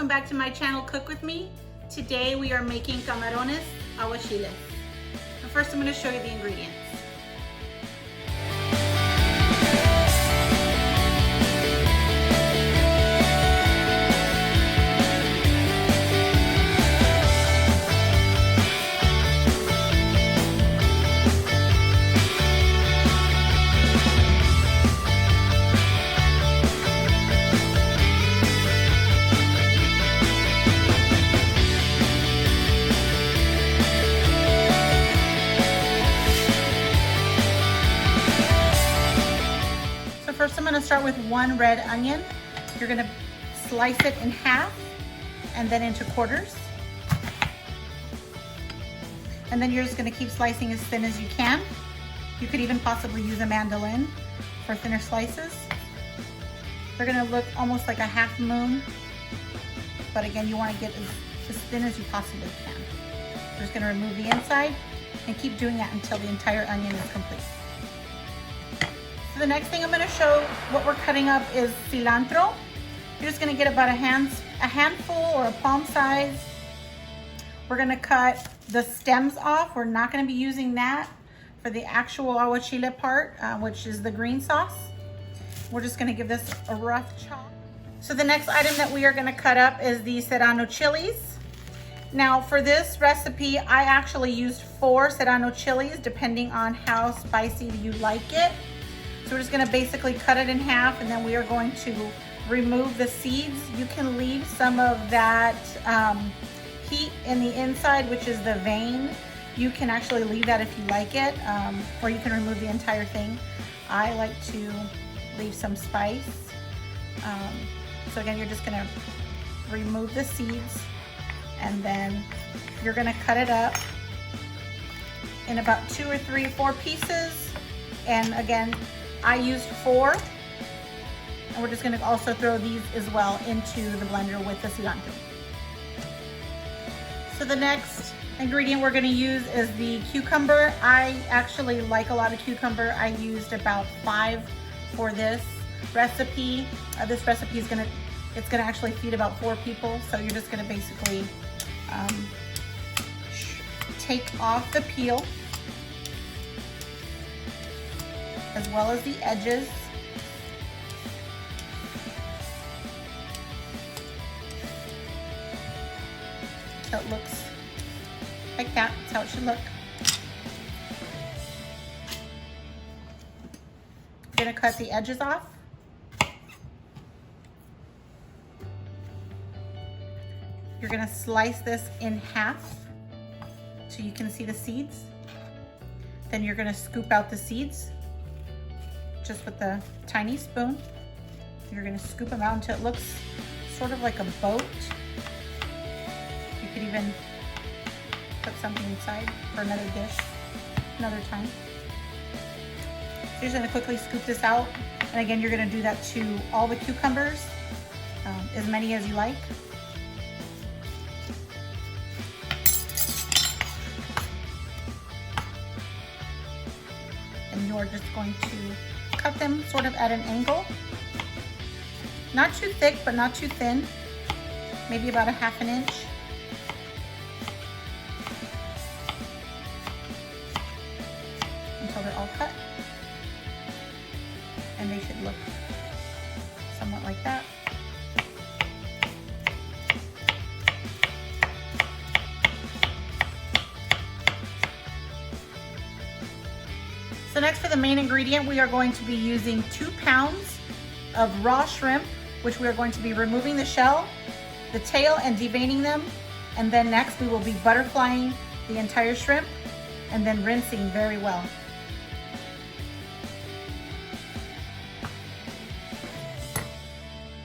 welcome back to my channel, Cook With Me. Today we are making Camarones Aguachiles. And first I'm going to show you the ingredients. First, I'm going to start with one red onion. You're going to slice it in half and then into quarters. And then you're just going to keep slicing as thin as you can. You could even possibly use a mandolin for thinner slices. They're going to look almost like a half moon, but again, you want to get as thin as you possibly can. You're just going to remove the inside and keep doing that until the entire onion is complete. So the next thing I'm going to show what we're cutting up is cilantro. You're just going to get about a handful or a palm size. We're going to cut the stems off. We're not going to be using that for the actual aguachile part, which is the green sauce. We're just going to give this a rough chop. So the next item that we are going to cut up is the serrano chilies. Now for this recipe, I actually used 4 serrano chilies depending on how spicy you like it. So we're just going to basically cut it in half, and then we are going to remove the seeds. You can leave some of that heat in the inside, which is the vein. You can actually leave that if you like it, or you can remove the entire thing. I like to leave some spice. So again, you're just going to remove the seeds, and then you're going to cut it up in about 2 or 3 or 4 pieces. And again, I used 4, and we're just going to also throw these as well into the blender with the cilantro. So the next ingredient we're going to use is the cucumber. I actually like a lot of cucumber. I used about 5 for this recipe. This recipe is going to actually feed about 4 people. So you're just going to basically take off the peel, as well as the edges. So it looks like that. That's how it should look. I'm gonna cut the edges off. You're gonna slice this in half so you can see the seeds. Then you're gonna scoop out the seeds just with a tiny spoon. You're gonna scoop them out until it looks sort of like a boat. You could even put something inside for another dish, another time. So you're just gonna quickly scoop this out. And again, you're gonna do that to all the cucumbers, as many as you like. And you're just going to cut them sort of at an angle. Not too thick, but not too thin. Maybe about a 1/2 inch. Until they're all cut. And they should look somewhat like that. So next, for the main ingredient, we are going to be using 2 pounds of raw shrimp, which we are going to be removing the shell, the tail, and deveining them. And then next we will be butterflying the entire shrimp and then rinsing very well.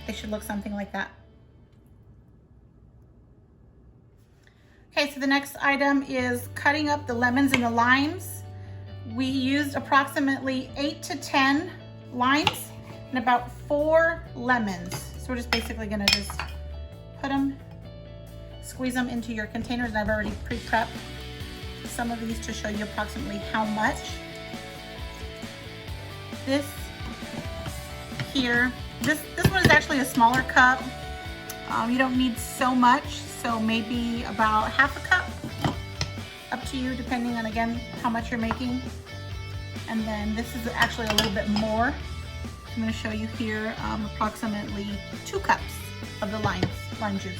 They should look something like that. Okay, so the next item is cutting up the lemons and the limes. We used approximately 8 to 10 limes and about 4 lemons. So we're just basically gonna just put them, squeeze them into your containers. And I've already pre-prepped some of these to show you approximately how much. This here, this one is actually a smaller cup. You don't need so much, so maybe about half a cup, up to you depending on, again, how much you're making. And then this is actually a little bit more. I'm going to show you here approximately 2 cups of the lime juice.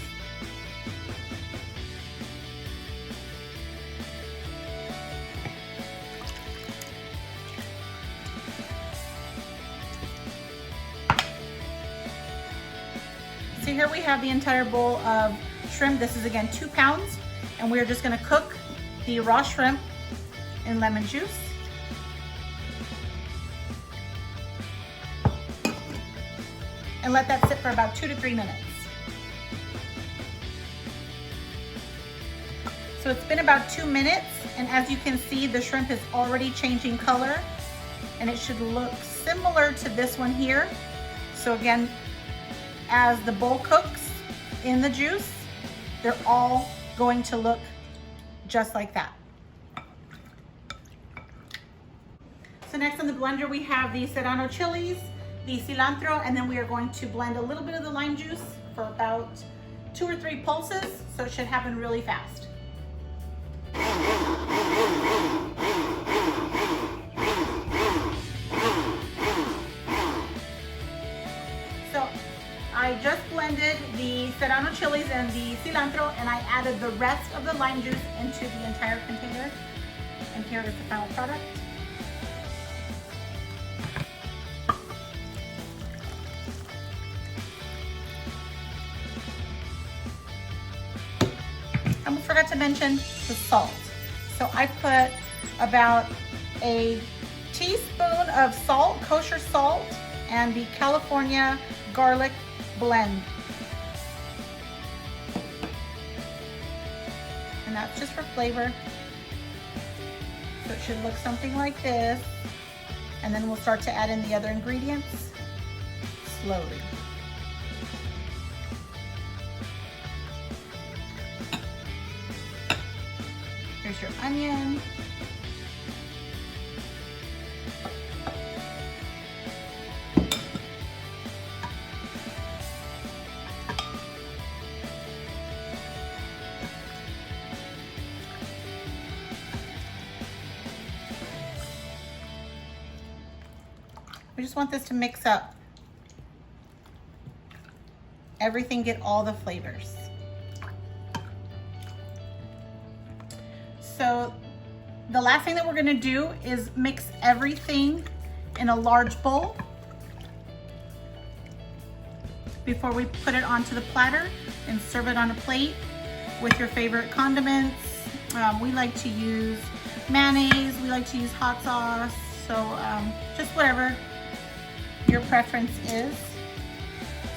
So here we have the entire bowl of shrimp. This is again 2 pounds, and we're just going to cook the raw shrimp in lemon juice. And let that sit for about 2 to 3 minutes. So it's been about 2 minutes, and as you can see, the shrimp is already changing color, and it should look similar to this one here. So again, as the bowl cooks in the juice, they're all going to look just like that. So next on the blender, we have the serrano chilies, the cilantro, and then we are going to blend a little bit of the lime juice for about 2 or 3 pulses, so it should happen really fast. So I just blended the serrano chilies and the cilantro, and I added the rest of the lime juice into the entire container, and here is the final product. I forgot to mention the salt. So I put about a teaspoon of salt, kosher salt, and the California garlic blend. And that's just for flavor. So it should look something like this. And then we'll start to add in the other ingredients slowly. Here's your onion. We just want this to mix up. Everything, get all the flavors. So the last thing that we're gonna do is mix everything in a large bowl before we put it onto the platter and serve it on a plate with your favorite condiments. We like to use mayonnaise, we like to use hot sauce, so just whatever your preference is.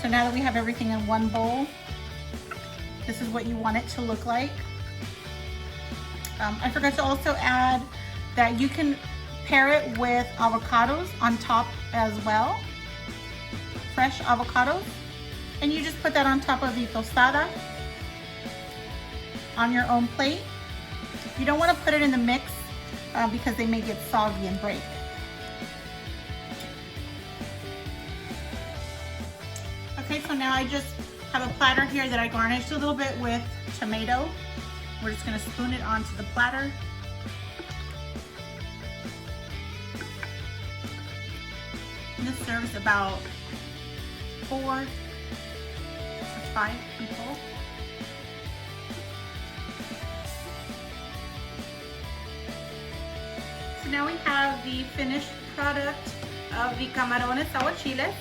So now that we have everything in one bowl, this is what you want it to look like. I forgot to also add that you can pair it with avocados on top as well, fresh avocados, and you just put that on top of the tostada on your own plate. You don't want to put it in the mix because they may get soggy and break. Okay, so now I just have a platter here that I garnished a little bit with tomato. We're just gonna spoon it onto the platter. And this serves about 4 to 5 people. So now we have the finished product of the Camarones Aguachiles.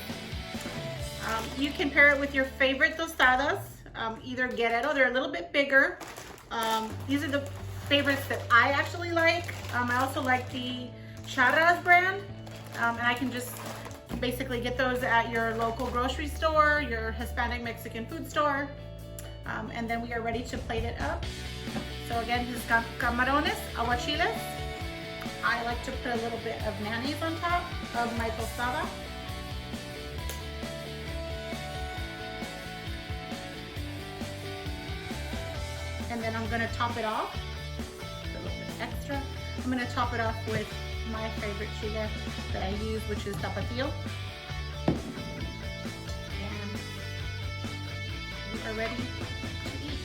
You can pair it with your favorite tostadas, either Guerrero, they're a little bit bigger. These are the favorites that I actually like. I also like the Charras brand, and I can just basically get those at your local grocery store, your Hispanic Mexican food store, and then we are ready to plate it up. So again, this is Camarones Aguachiles. I like to put a little bit of mayonnaise on top of my tostada. And then I'm gonna top it off, a little bit extra. I'm gonna top it off with my favorite chile that I use, which is tapatio. And we are ready to eat.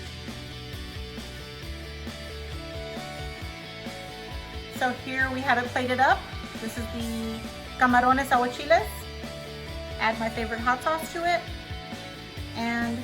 So here we have it plated up. This is the Camarones Aguachiles. Add my favorite hot sauce to it. And